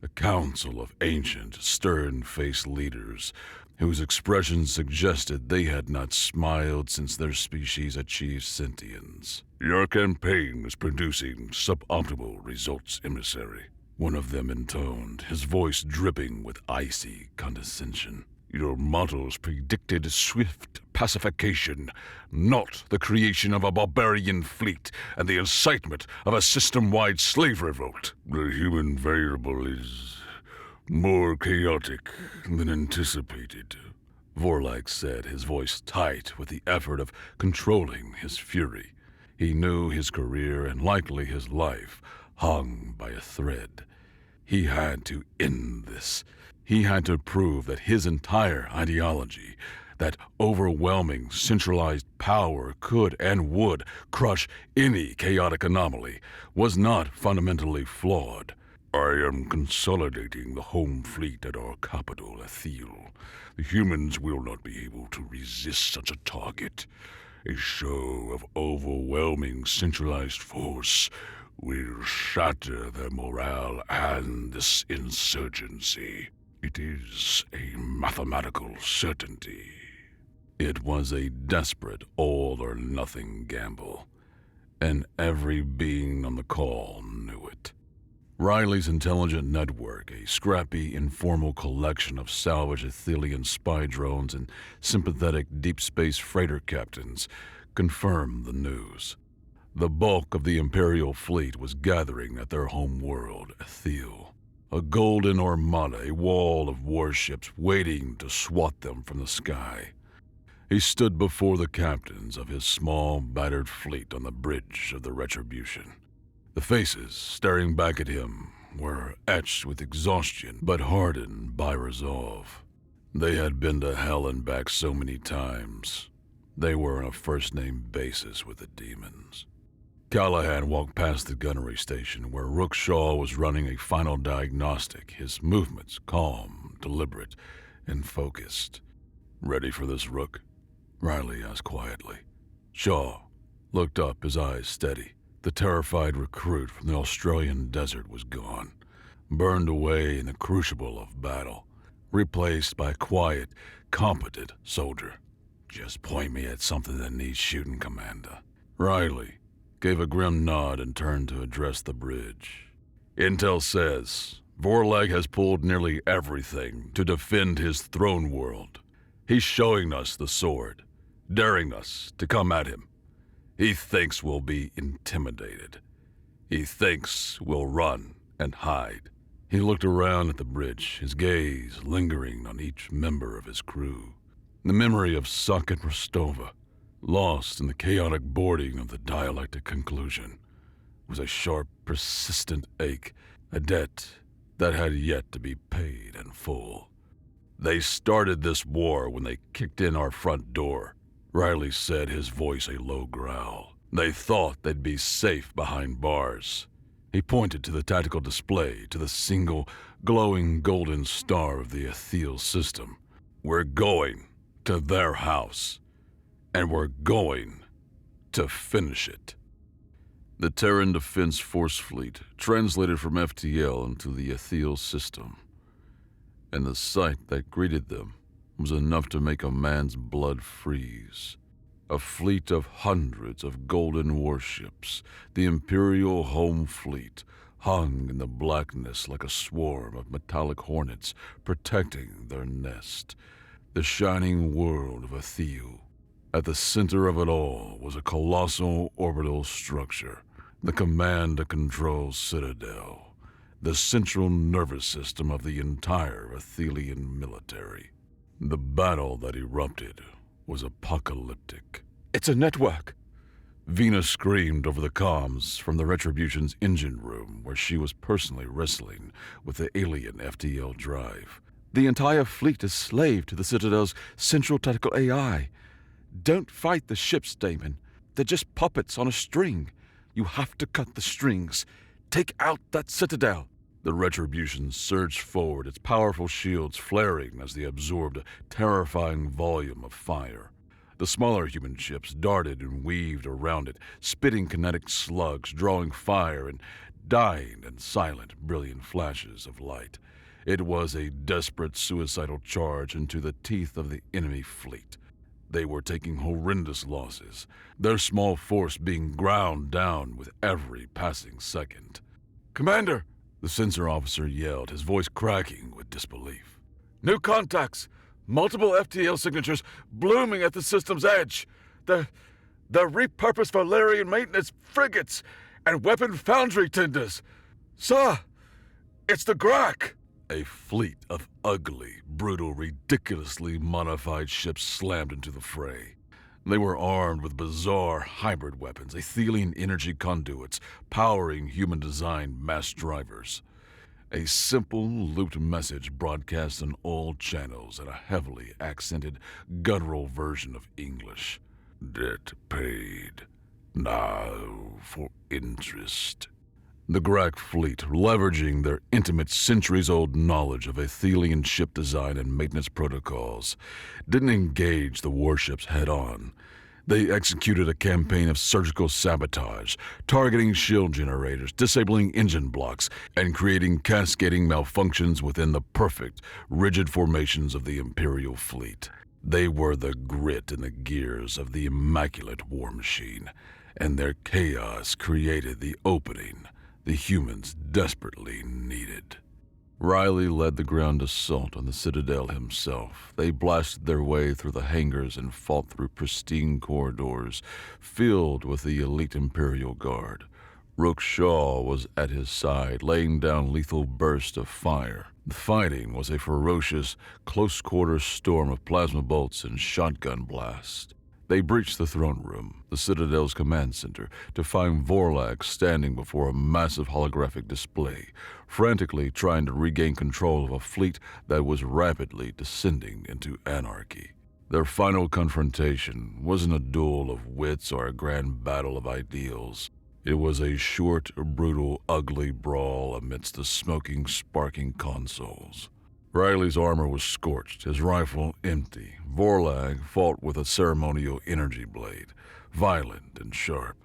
a council of ancient, stern-faced leaders whose expressions suggested they had not smiled since their species achieved sentience. Your campaign is producing suboptimal results, emissary, one of them intoned, his voice dripping with icy condescension. Your models predicted swift pacification, not the creation of a barbarian fleet and the incitement of a system-wide slave revolt. The human variable is more chaotic than anticipated, Vorlag said, his voice tight with the effort of controlling his fury. He knew his career and likely his life hung by a thread. He had to end this. He had to prove that his entire ideology, that overwhelming centralized power could and would crush any chaotic anomaly, was not fundamentally flawed. I am consolidating the home fleet at our capital, Aethel. The humans will not be able to resist such a target. A show of overwhelming centralized force will shatter their morale and this insurgency. It is a mathematical certainty. It was a desperate all-or-nothing gamble, and every being on the call knew it. Riley's intelligent network, a scrappy, informal collection of salvaged Aethelian spy drones and sympathetic deep space freighter captains, confirmed the news. The bulk of the Imperial fleet was gathering at their home world, Aethel. A golden armada, a wall of warships waiting to swat them from the sky. He stood before the captains of his small, battered fleet on the bridge of the Retribution. The faces staring back at him were etched with exhaustion, but hardened by resolve. They had been to hell and back so many times. They were on a first-name basis with the demons. Callahan walked past the gunnery station where Rook Shaw was running a final diagnostic, his movements calm, deliberate, and focused. "Ready for this, Rook?" Riley asked quietly. Shaw looked up, his eyes steady. The terrified recruit from the Australian desert was gone, burned away in the crucible of battle, replaced by a quiet, competent soldier. "Just point me at something that needs shooting, Commander." Riley gave a grim nod and turned to address the bridge. "Intel says Vorlag has pulled nearly everything to defend his throne world. He's showing us the sword, daring us to come at him. He thinks we'll be intimidated. He thinks we'll run and hide." He looked around at the bridge, his gaze lingering on each member of his crew. The memory of Suck and Rostova, lost in the chaotic boarding of the dialectic conclusion, was a sharp, persistent ache, a debt that had yet to be paid in full. "They started this war when they kicked in our front door," Riley said, his voice a low growl. They thought they'd be safe behind bars. He pointed to the tactical display, to the single, glowing golden star of the Aethel system. We're going to their house, and we're going to finish it. The Terran Defense Force Fleet translated from FTL into the Aethel system, and the sight that greeted them was enough to make a man's blood freeze. A fleet of hundreds of golden warships, the Imperial Home Fleet, hung in the blackness like a swarm of metallic hornets protecting their nest. The shining world of Aethel. At the center of it all was a colossal orbital structure, the command and control citadel, the central nervous system of the entire Aethelian military. The battle that erupted was apocalyptic. It's a network. Vina screamed over the comms from the Retribution's engine room where she was personally wrestling with the alien FTL drive. The entire fleet is slave to the Citadel's central tactical AI. Don't fight the ships, Damon. They're just puppets on a string. You have to cut the strings. Take out that Citadel. The Retribution surged forward, its powerful shields flaring as they absorbed a terrifying volume of fire. The smaller human ships darted and weaved around it, spitting kinetic slugs, drawing fire and dying in silent, brilliant flashes of light. It was a desperate, suicidal charge into the teeth of the enemy fleet. They were taking horrendous losses, their small force being ground down with every passing second. Commander! The sensor officer yelled, his voice cracking with disbelief. New contacts! Multiple FTL signatures blooming at the system's edge. They're repurposed Valerian maintenance frigates and weapon foundry tenders. Sir, it's the Grak! A fleet of ugly, brutal, ridiculously modified ships slammed into the fray. They were armed with bizarre hybrid weapons, Aethelian energy conduits, powering human-designed mass drivers. A simple, looped message broadcast on all channels in a heavily accented, guttural version of English. Debt paid. Now for interest. The Grak fleet, leveraging their intimate centuries-old knowledge of Aethelian ship design and maintenance protocols, didn't engage the warships head-on. They executed a campaign of surgical sabotage, targeting shield generators, disabling engine blocks, and creating cascading malfunctions within the perfect, rigid formations of the Imperial fleet. They were the grit in the gears of the immaculate war machine, and their chaos created the opening the humans desperately needed. Riley led the ground assault on the Citadel himself. They blasted their way through the hangars and fought through pristine corridors filled with the elite Imperial Guard. Rook Shaw was at his side, laying down lethal bursts of fire. The fighting was a ferocious, close-quarter storm of plasma bolts and shotgun blasts. They breached the throne room, the Citadel's command center, to find Vorlag standing before a massive holographic display, frantically trying to regain control of a fleet that was rapidly descending into anarchy. Their final confrontation wasn't a duel of wits or a grand battle of ideals. It was a short, brutal, ugly brawl amidst the smoking, sparking consoles. Riley's armor was scorched, his rifle empty. Vorlag fought with a ceremonial energy blade, violent and sharp.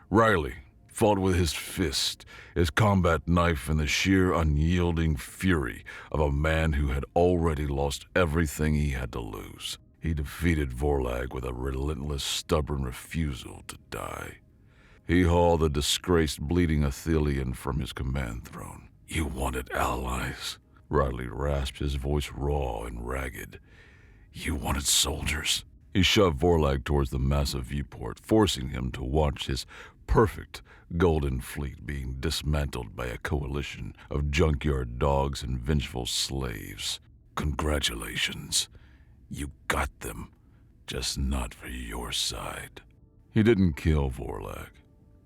Riley fought with his fist, his combat knife, and the sheer unyielding fury of a man who had already lost everything he had to lose. He defeated Vorlag with a relentless, stubborn refusal to die. He hauled the disgraced, bleeding Aethelian from his command throne. "You wanted allies," Riley rasped, his voice raw and ragged. "You wanted soldiers." He shoved Vorlag towards the massive viewport, forcing him to watch his perfect golden fleet being dismantled by a coalition of junkyard dogs and vengeful slaves. "Congratulations. You got them, just not for your side." He didn't kill Vorlag.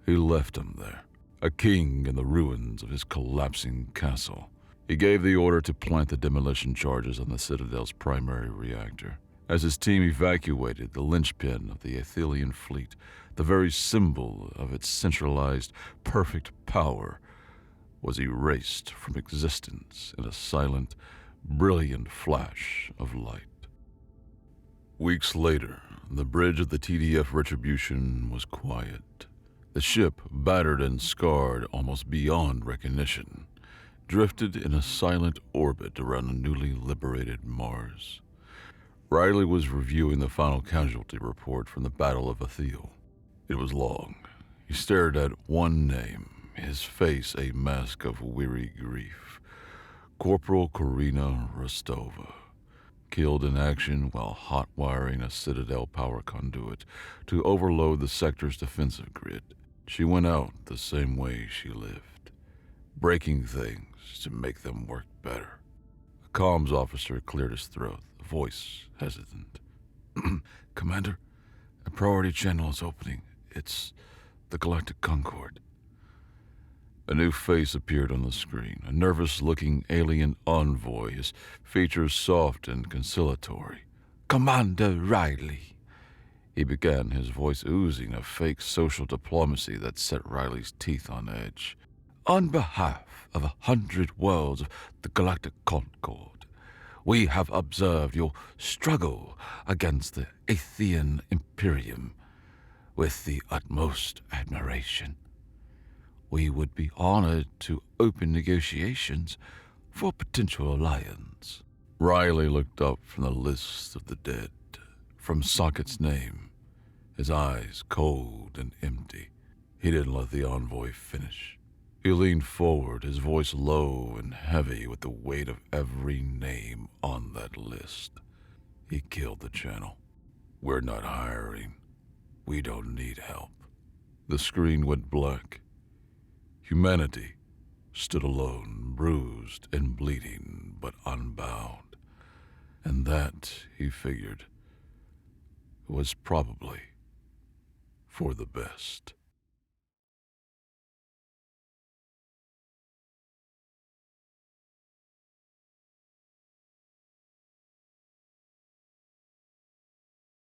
He left him there, a king in the ruins of his collapsing castle. He gave the order to plant the demolition charges on the Citadel's primary reactor. As his team evacuated the linchpin of the Aethelian fleet, the very symbol of its centralized, perfect power was erased from existence in a silent, brilliant flash of light. Weeks later, the bridge of the TDF Retribution was quiet. The ship, battered and scarred almost beyond recognition, drifted in a silent orbit around a newly liberated Mars. Riley was reviewing the final casualty report from the Battle of Aethel. It was long. He stared at one name, his face a mask of weary grief. Corporal Korina Rostova, killed in action while hot-wiring a Citadel power conduit to overload the sector's defensive grid. She went out the same way she lived, breaking things to make them work better. A comms officer cleared his throat, voice hesitant. "Commander, a priority channel is opening. It's the Galactic Concord." A new face appeared on the screen, a nervous-looking alien envoy, his features soft and conciliatory. "Commander Riley," he began, his voice oozing a fake social diplomacy that set Riley's teeth on edge. "On behalf of 100 worlds of the Galactic Concord, we have observed your struggle against the Aethelian Imperium with the utmost admiration. We would be honored to open negotiations for a potential alliance." Riley looked up from the list of the dead, from Socket's name, his eyes cold and empty. He didn't let the envoy finish. He leaned forward, his voice low and heavy with the weight of every name on that list. He killed the channel. "We're not hiring. We don't need help." The screen went black. Humanity stood alone, bruised and bleeding, but unbound. And that, he figured, was probably for the best.